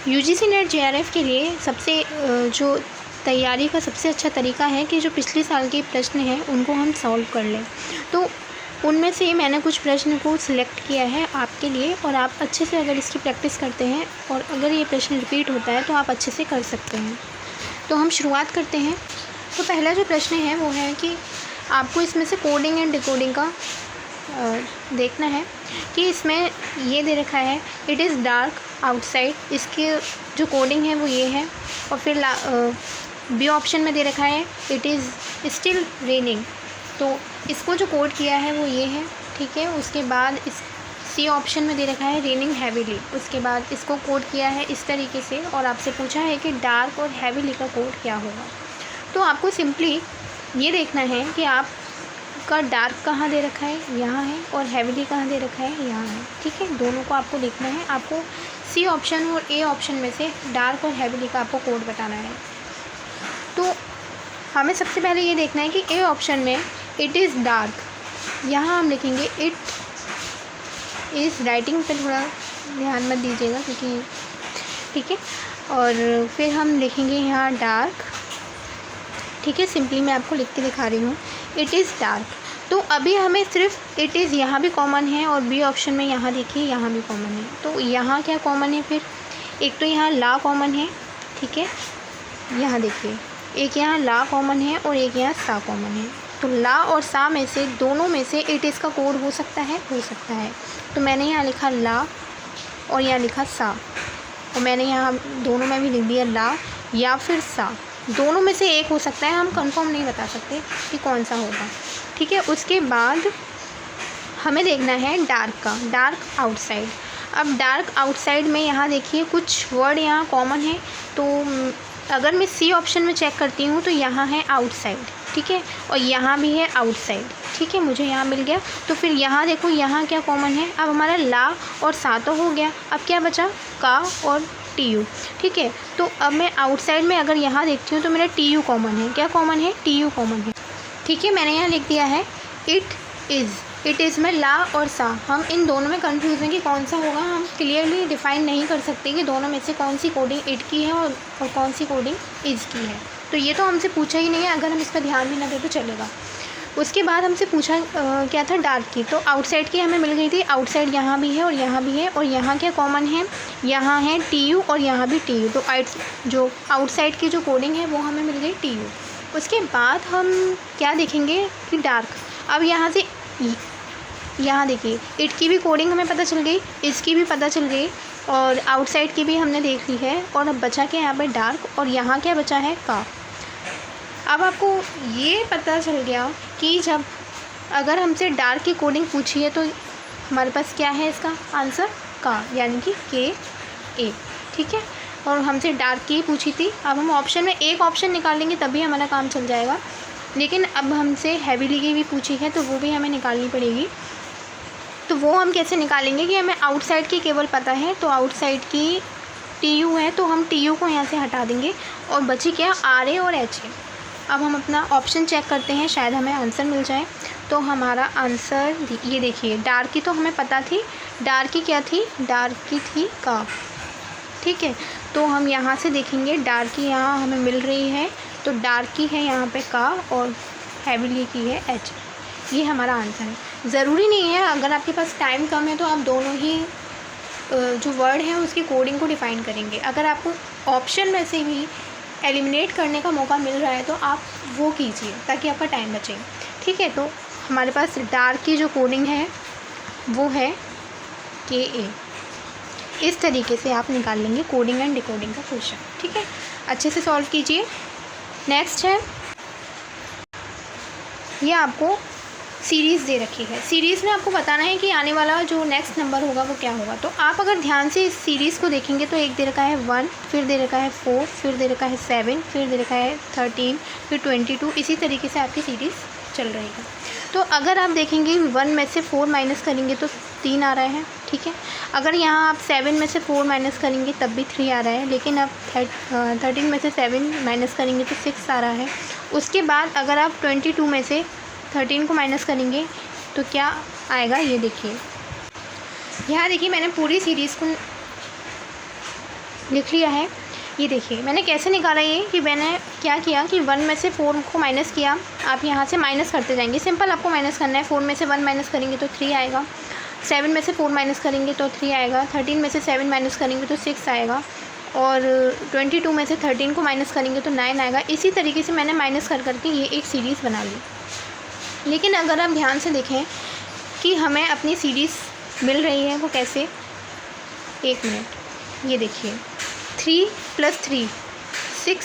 UGC net JRF के लिए सबसे जो तैयारी का सबसे अच्छा तरीका है कि जो पिछले साल के प्रश्न हैं उनको हम सॉल्व कर लें। तो उनमें से मैंने कुछ प्रश्न को सिलेक्ट किया है आपके लिए, और आप अच्छे से अगर इसकी प्रैक्टिस करते हैं और अगर ये प्रश्न रिपीट होता है तो आप अच्छे से कर सकते हैं। तो हम शुरुआत करते हैं। तो पहला जो प्रश्न है वो है कि आपको इसमें से कोडिंग एंड डिकोडिंग का देखना है कि इसमें ये दे रखा है इट इज़ डार्क आउटसाइड, इसके जो कोडिंग है वो ये है। और फिर बी ऑप्शन में दे रखा है इट इज़ स्टिल रेनिंग, तो इसको जो कोड किया है वो ये है, ठीक है। उसके बाद इस सी ऑप्शन में दे रखा है रेनिंग हैवीली, उसके बाद इसको कोड किया है इस तरीके से, और आपसे पूछा है कि डार्क और हैवीली का कोड क्या होगा। तो आपको सिंपली ये देखना है कि आपका डार्क कहाँ दे रखा है, यहाँ है, और हैवीली कहाँ दे रखा है, यहाँ है, ठीक है। दोनों को आपको देखना है। आपको सी ऑप्शन और ए ऑप्शन में से डार्क और हैवीली का आपको कोड बताना है। तो हमें सबसे पहले ये देखना है कि ए ऑप्शन में इट इज़ डार्क, यहाँ हम लिखेंगे इट इज़, राइटिंग पे थोड़ा ध्यान मत दीजिएगा क्योंकि, ठीक है। और फिर हम लिखेंगे यहाँ डार्क, ठीक है। सिंपली मैं आपको लिख के दिखा रही हूँ, इट इज़ डार्क। तो अभी हमें सिर्फ इट इज़ यहाँ भी कॉमन है, और बी ऑप्शन में यहाँ देखिए यहाँ भी कॉमन है। तो यहाँ क्या कॉमन है फिर, एक तो यहाँ ला कॉमन है, ठीक है। यहाँ देखिए एक यहाँ ला कॉमन है और एक यहाँ सा कॉमन है। तो ला और सा में से दोनों में से इट इज़ का कोड हो सकता है, हो सकता है। तो मैंने यहाँ लिखा ला और यहाँ लिखा सा, और मैंने यहाँ दोनों में भी लिख दिया ला या फिर सा, दोनों में से एक हो सकता है, हम कंफर्म नहीं बता सकते कि कौन सा होगा, ठीक है। उसके बाद हमें देखना है डार्क का, डार्क आउटसाइड। अब डार्क आउटसाइड में यहाँ देखिए कुछ वर्ड यहाँ कॉमन है। तो अगर मैं सी ऑप्शन में चेक करती हूँ तो यहाँ है आउटसाइड, ठीक है, और यहाँ भी है आउटसाइड, ठीक है, मुझे यहाँ मिल गया। तो फिर यहाँ देखो यहाँ क्या कॉमन है, अब हमारा ला और सा तो हो गया, अब क्या बचा का और टी यू, ठीक है। तो अब मैं आउटसाइड में अगर यहाँ देखती हूँ तो मेरा टी यू कॉमन है, क्या कॉमन है, टी यू कॉमन है, ठीक है। मैंने यहाँ लिख दिया है इट इज़ में ला और सा, हम इन दोनों में कंफ्यूज हैं कि कौन सा होगा। हम क्लियरली डिफाइन नहीं कर सकते कि दोनों में से कौन सी कोडिंग इट की है और कौन सी कोडिंग इज़ की है। तो ये तो हमसे पूछा ही नहीं है, अगर हम इस पर ध्यान भी ना दें तो चलेगा। उसके बाद हमसे पूछा क्या था, डार्क की। तो आउटसाइड की हमें मिल गई थी, आउटसाइड यहाँ भी है और यहाँ भी है, और यहाँ क्या कॉमन है, यहाँ है टी यू और यहाँ भी टी यू। तो जो आउटसाइड की जो कोडिंग है वो हमें मिल गई टी यू। उसके बाद हम क्या देखेंगे कि डार्क, अब यहाँ से यहाँ देखिए इट की भी कोडिंग हमें पता चल गई, इसकी भी पता चल गई, और आउटसाइड की भी हमने देख ली है। और अब बचा क्या यहाँ पे डार्क, और यहाँ क्या बचा है का। अब आपको ये पता चल गया कि जब अगर हमसे डार्क की कोडिंग पूछी है तो हमारे पास क्या है इसका आंसर, का, यानी कि के ए, ठीक है। और हमसे डार्क की पूछी थी, अब हम ऑप्शन में एक ऑप्शन निकालेंगे तभी हमारा काम चल जाएगा। लेकिन अब हमसे हैवीली की भी पूछी है तो वो भी हमें निकालनी पड़ेगी। तो वो हम कैसे निकालेंगे कि हमें आउटसाइड की केवल पता है, तो आउटसाइड की टी यू है, तो हम टी यू को यहाँ से हटा देंगे और बची क्या, आर ए और एच ए। अब हम अपना ऑप्शन चेक करते हैं, शायद हमें आंसर मिल जाए। तो हमारा आंसर ये देखिए, डार्क की तो हमें पता थी, डार्क की क्या थी, डार्क की थी का, ठीक है। तो हम यहाँ से देखेंगे डार्क की यहाँ हमें मिल रही है, तो डार्क की है यहाँ पे का और हैवीली की है एच। ये हमारा आंसर है। ज़रूरी नहीं है, अगर आपके पास टाइम कम है तो आप दोनों ही जो वर्ड हैं उसकी कोडिंग को डिफ़ाइन करेंगे। अगर आपको ऑप्शन में से भी एलिमिनेट करने का मौका मिल रहा है तो आप वो कीजिए ताकि आपका टाइम बचे, ठीक है। तो हमारे पास डार्क की जो कोडिंग है वो है के ए। इस तरीके से आप निकाल लेंगे कोडिंग एंड डिकोडिंग का क्वेश्चन, ठीक है। अच्छे से सॉल्व कीजिए। नेक्स्ट है, ये आपको सीरीज़ दे रखी है। सीरीज़ में आपको बताना है कि आने वाला जो नेक्स्ट नंबर होगा वो क्या होगा। तो आप अगर ध्यान से इस सीरीज़ को देखेंगे तो एक दे रखा है 1, फिर दे रखा है 4, फिर दे रखा है 7, फिर दे रखा है 13, फिर 22, इसी तरीके से आपकी सीरीज़ चल रही है। तो अगर आप देखेंगे 1 में से 4 माइनस करेंगे तो 3 आ रहा है, ठीक है। अगर यहाँ आप 7 में से 4 माइनस करेंगे तब भी 3 आ रहा है, लेकिन आप 13 में से 7 माइनस करेंगे तो 6 आ रहा है। उसके बाद अगर आप 22 में से 13 को माइनस करेंगे तो क्या आएगा, ये देखिए। यहाँ देखिए मैंने पूरी सीरीज़ को लिख लिया है। ये देखिए मैंने कैसे निकाला ये, कि मैंने क्या किया कि 1 में से 4 को माइनस किया। आप यहाँ से माइनस करते जाएंगे, सिंपल आपको माइनस करना है। 4 में से 1 माइनस करेंगे तो 3 आएगा, 7 में से 4 माइनस करेंगे तो 3 आएगा, 13 में से 7 माइनस करेंगे तो 6 आएगा, और 22 में से 13 को माइनस करेंगे तो 9 आएगा। इसी तरीके से मैंने माइनस कर करके ये एक सीरीज़ बना ली। लेकिन अगर आप ध्यान से देखें कि हमें अपनी सीरीज़ मिल रही है वो कैसे, 1 मिनट, ये देखिए 3 + 3 6,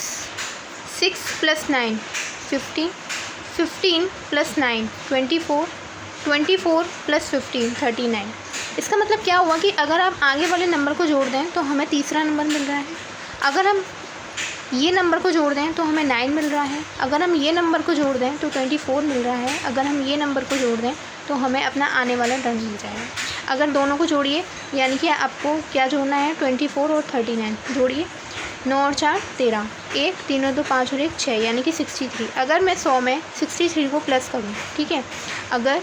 6 + 9 15, 15 + 9 24, 24 + 15 39। इसका मतलब क्या हुआ कि अगर आप आगे वाले नंबर को जोड़ दें तो हमें तीसरा नंबर मिल रहा है, अगर हम ये नंबर को जोड़ दें तो हमें 9 मिल रहा है, अगर हम ये नंबर को जोड़ दें तो 24 मिल रहा है, अगर हम ये नंबर को जोड़ दें तो हमें अपना आने वाला टर्म मिल जाएगा। अगर दोनों को जोड़िए, यानी कि आपको क्या जोड़ना है, 24 और 39 जोड़िए, 9 और 4 13, 1 3 और 2 5 और 1 6, यानी कि 63। अगर मैं 100 में 63 को प्लस करूँ, ठीक है, अगर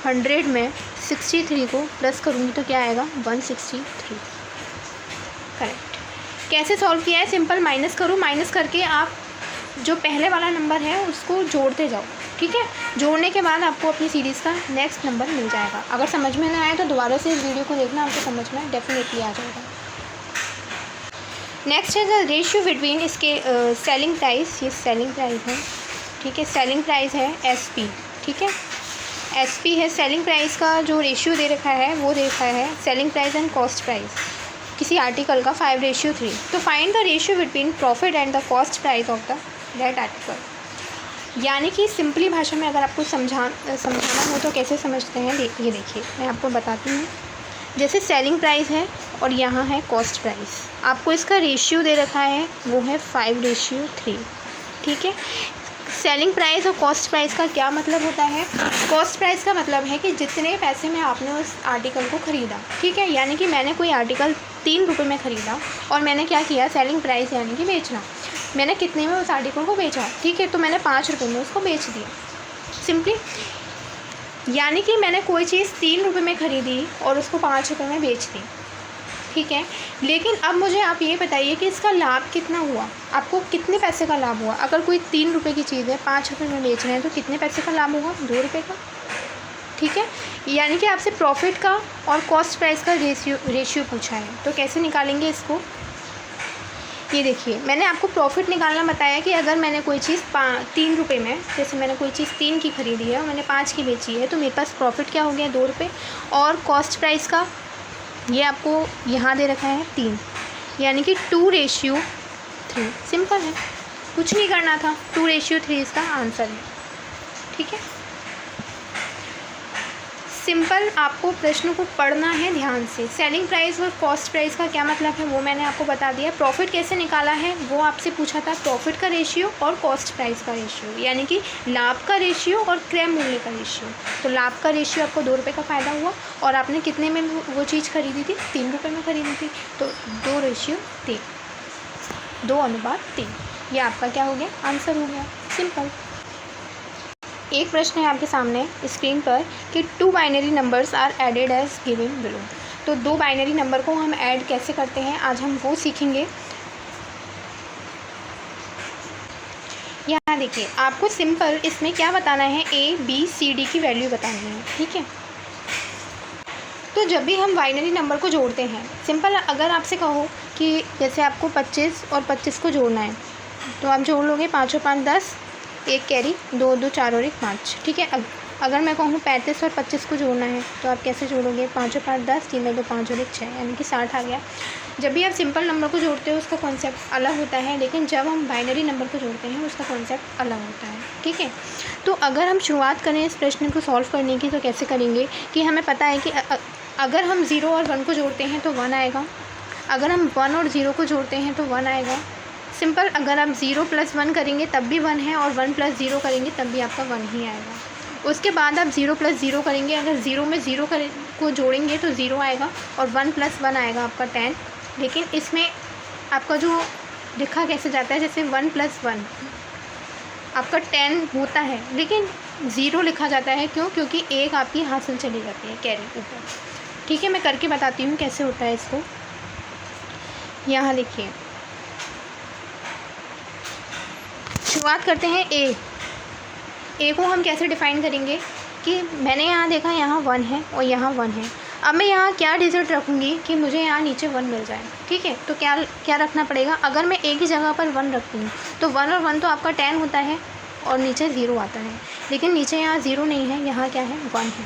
100 में 63 को प्लस करूँगी तो क्या आएगा, 163। करेक्ट। कैसे सॉल्व किया है, सिंपल माइनस करो, माइनस करके आप जो पहले वाला नंबर है उसको जोड़ते जाओ, ठीक है। जोड़ने के बाद आपको अपनी सीरीज़ का नेक्स्ट नंबर मिल जाएगा। अगर समझ में ना आए तो दोबारा से इस वीडियो को देखना, आपको समझ में डेफिनेटली आ जाएगा। नेक्स्ट है द रेशियो बिटवीन, इसके सेलिंग प्राइस, ये सेलिंग प्राइस है, ठीक है, सेलिंग प्राइस है SP, ठीक है, SP है। सेलिंग प्राइस का जो रेशियो दे रखा है वो दे रखा है selling price and cost price किसी आर्टिकल का 5:3। तो find the ratio between profit and the cost price of the that article. यानी कि सिंपली भाषा में अगर आपको समझाना हो तो कैसे समझते हैं, ये देखिए मैं आपको बताती हूँ। जैसे सेलिंग प्राइस है और यहाँ है कॉस्ट प्राइस, आपको इसका रेशियो दे रखा है वो है 5:3, ठीक है। सेलिंग प्राइस और कॉस्ट प्राइस का क्या मतलब होता है, कॉस्ट प्राइस का मतलब है कि जितने पैसे में आपने उस आर्टिकल को ख़रीदा, ठीक है, यानी कि मैंने कोई आर्टिकल 3 रुपये में ख़रीदा और मैंने क्या किया, सेलिंग प्राइस यानी कि बेचना, मैंने कितने में उस आर्टिकल को बेचा, ठीक है, तो मैंने 5 रुपये में उसको बेच दिया सिंपली। यानी कि मैंने कोई चीज़ 3 रुपये में ख़रीदी और उसको 5 रुपये में बेच दी, ठीक है। लेकिन अब मुझे आप ये बताइए कि इसका लाभ कितना हुआ, आपको कितने पैसे का लाभ हुआ। अगर कोई 3 रुपये की चीज़ है 5 रुपये में बेच रहे हैं तो कितने पैसे का लाभ होगा, 2 रुपये का, ठीक है। यानी कि आपसे प्रॉफिट का और कॉस्ट प्राइस का रेशियो पूछा है, तो कैसे निकालेंगे इसको। ये देखिए मैंने आपको प्रॉफिट निकालना बताया कि अगर मैंने कोई चीज़ 3 रुपये में, जैसे मैंने कोई चीज़ 3 की ख़रीदी है और मैंने 5 की बेची है तो मेरे पास प्रॉफिट क्या हो गया, 2 रुपये। और कॉस्ट प्राइस का ये आपको यहाँ दे रखा है 3, यानी कि 2:3। सिंपल है, कुछ नहीं करना था, 2:3 इसका आंसर है, ठीक है। सिंपल आपको प्रश्न को पढ़ना है ध्यान से। सेलिंग प्राइस और कॉस्ट प्राइस का क्या मतलब है वो मैंने आपको बता दिया। प्रॉफिट कैसे निकाला है वो आपसे पूछा था, प्रॉफिट का रेशियो और कॉस्ट प्राइस का रेशियो, यानी कि लाभ का रेशियो और क्रय मूल्य का रेशियो। तो लाभ का रेशियो आपको 2 रुपये का फ़ायदा हुआ और आपने कितने में वो चीज़ खरीदी थी, 3 रुपये में खरीदी थी, तो 2:3, 2:3, ये आपका क्या हो गया, आंसर हो गया, सिंपल। एक प्रश्न है आपके सामने स्क्रीन पर कि 2 binary numbers are added as given below. तो 2 बाइनरी नंबर को हम ऐड कैसे करते हैं आज हम वो सीखेंगे। यहाँ देखिए आपको सिंपल इसमें क्या बताना है, A B C D की वैल्यू बतानी है, ठीक है। तो जब भी हम बाइनरी नंबर को जोड़ते हैं, सिंपल अगर आपसे कहो कि जैसे आपको 25 और 25 को जोड़ना है तो आप जोड़ लोगे, 5 और 5 10, 1 कैरी, 2 2 4 और 1 5, ठीक है। अगर मैं कहूँ 35 और 25 को जोड़ना है तो आप कैसे जोड़ोगे, 5 और 5 10, 3 2 5 और 1 6, यानी कि 60 आ गया। जब भी आप सिंपल नंबर को जोड़ते हो उसका कॉन्सेप्ट अलग होता है, लेकिन जब हम बाइनरी नंबर को जोड़ते हैं उसका कॉन्सेप्ट अलग होता है, ठीक है। तो अगर हम शुरुआत करें इस प्रश्न को सॉल्व करने की तो कैसे करेंगे कि हमें पता है कि अगर हम 0 और 1 को जोड़ते हैं तो 1 आएगा, अगर हम 1 और 0 को जोड़ते हैं तो 1 आएगा। सिंपल अगर आप 0 + 1 करेंगे तब भी 1 है और 1 + 0 करेंगे तब भी आपका 1 ही आएगा। उसके बाद आप 0 + 0 करेंगे, अगर 0 में 0 को जोड़ेंगे तो 0 आएगा और 1 + 1 आएगा आपका 10। लेकिन इसमें आपका जो लिखा कैसे जाता है, जैसे 1 + 1 आपका 10 होता है लेकिन 0 लिखा जाता है, क्यों, क्योंकि 1 आपकी हासिल चली जाती है कैरी ऊपर, ठीक है। मैं करके बताती हूँ कैसे होता है इसको। यहाँ देखिए, शुरुआत करते हैं ए को हम कैसे डिफ़ाइन करेंगे कि मैंने यहाँ देखा यहाँ 1 है और यहाँ 1 है। अब मैं यहाँ क्या डिजिट रखूँगी कि मुझे यहाँ नीचे 1 मिल जाए, ठीक है। तो क्या रखना पड़ेगा, अगर मैं एक ही जगह पर 1 रखती हूँ तो 1 और 1 तो आपका 10 होता है और नीचे 0 आता है, लेकिन नीचे यहाँ 0 नहीं है, यहाँ क्या है 1 है।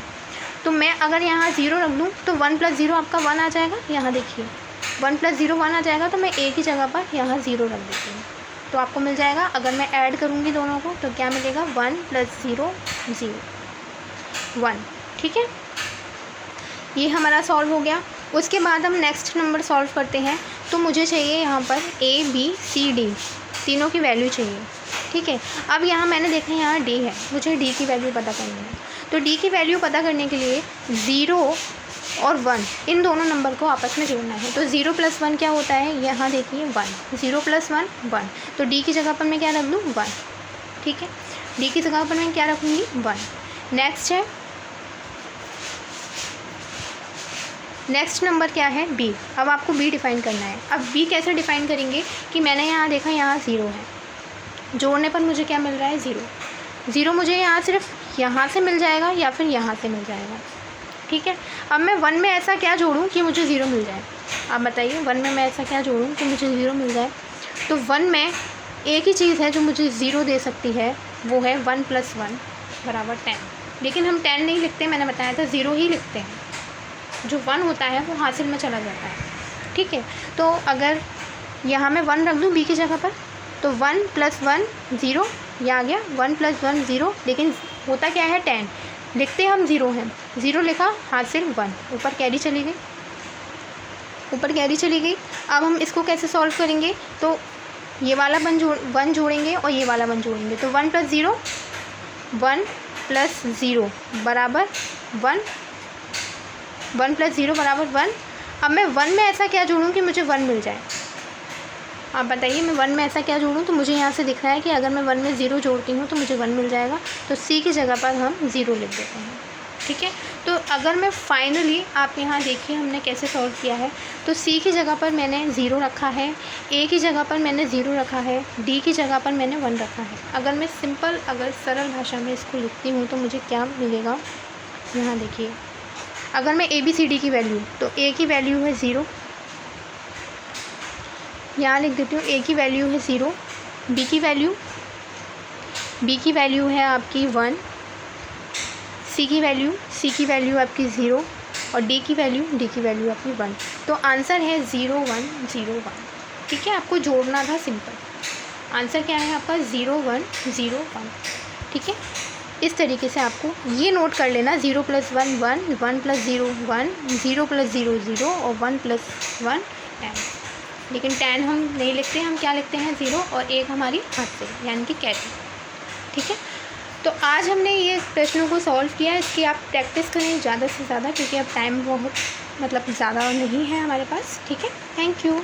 तो मैं अगर यहाँ 0 रख दूँ तो 1 + 0 आपका 1 आ जाएगा। यहाँ देखिए 1 + 0 1 आ जाएगा, तो मैं एक ही जगह पर यहाँ 0 रख देती हूँ तो आपको मिल जाएगा। अगर मैं ऐड करूँगी दोनों को तो क्या मिलेगा, 1 + 0 0 1, ठीक है। ये हमारा सॉल्व हो गया। उसके बाद हम नेक्स्ट नंबर सॉल्व करते हैं। तो मुझे चाहिए यहाँ पर A B C D तीनों की वैल्यू चाहिए, ठीक है। अब यहाँ मैंने देखा यहाँ D है, मुझे D की वैल्यू पता करनी है। तो D की वैल्यू पता करने के लिए 0 और 1 इन दोनों नंबर को आपस में जोड़ना है। तो 0 + 1 क्या होता है, यहाँ देखिए 1, 0 + 1 1। तो D की जगह पर मैं क्या रख दूँ, 1, ठीक है। D की जगह पर मैं क्या रखूँगी, 1। नेक्स्ट नंबर क्या है, B। अब आपको B डिफ़ाइन करना है। अब B कैसे डिफ़ाइन करेंगे कि मैंने यहाँ देखा यहाँ 0 है, जोड़ने पर मुझे क्या मिल रहा है, 0। 0 मुझे यहाँ सिर्फ यहाँ से मिल जाएगा या फिर यहाँ से मिल जाएगा, ठीक है। अब मैं 1 में ऐसा क्या जोड़ूँ कि मुझे 0 मिल जाए, आप बताइए 1 में मैं ऐसा क्या जोड़ूँ कि मुझे 0 मिल जाए। तो 1 में एक ही चीज़ है जो मुझे 0 दे सकती है, वो है 1 + 1 = 10। लेकिन हम 10 नहीं लिखते, मैंने बताया था 0 ही लिखते हैं। जो 1 होता है वो हासिल में चला जाता है, ठीक है। तो अगर यहाँ मैं 1 रख दूँ B की जगह पर तो 1 + 1 0, ये आ गया 1 + 1 0। लेकिन होता क्या है, 10 लिखते हम 0 हैं, 0 लिखा, हासिल 1, ऊपर कैरी चली गई। अब हम इसको कैसे सॉल्व करेंगे, तो ये वाला 1 जोड़ेंगे और ये वाला 1 जोड़ेंगे। तो 1 + 0 1 + 0 बराबर 1, 1 + 0 बराबर 1। अब मैं 1 में ऐसा क्या जोड़ूँ कि मुझे 1 मिल जाए, आप बताइए। मैं 1 में ऐसा क्या जोड़ूँ, तो मुझे यहाँ से दिख रहा है कि अगर मैं 1 में 0 जोड़ती हूँ तो मुझे 1 मिल जाएगा। तो C की जगह पर हम 0 लिख देते हैं, ठीक है। तो अगर मैं फाइनली, आप यहाँ देखिए हमने कैसे सॉल्व किया है। तो C की जगह पर मैंने 0 रखा है, A की जगह पर मैंने 0 रखा है, D की जगह पर मैंने 1 रखा है। अगर सरल भाषा में इसको लिखती हूँ तो मुझे क्या मिलेगा, यहाँ देखिए। अगर मैं ABCD की वैल्यू, तो A की वैल्यू है 0, यहाँ लिख देती हूँ। A की वैल्यू है 0, B की वैल्यू है आपकी 1, C की वैल्यू आपकी 0 और D की वैल्यू आपकी 1। तो आंसर है 0 1 0 1, ठीक है। आपको जोड़ना था, सिंपल आंसर क्या है आपका 0 1 0 1, ठीक है। इस तरीके से आपको ये नोट कर लेना, 0 + 1 1, 1 + 0 1, 0 + 0 0 और 1 + 1 10। लेकिन 10 हम नहीं लिखते, हम क्या लिखते हैं, 0 और 1 हमारी हाथ से, यानी कि कैरी, ठीक है। तो आज हमने ये प्रश्नों को सॉल्व किया। इसकी आप प्रैक्टिस करें ज़्यादा से ज़्यादा, क्योंकि अब टाइम बहुत ज़्यादा नहीं है हमारे पास, ठीक है। Thank you.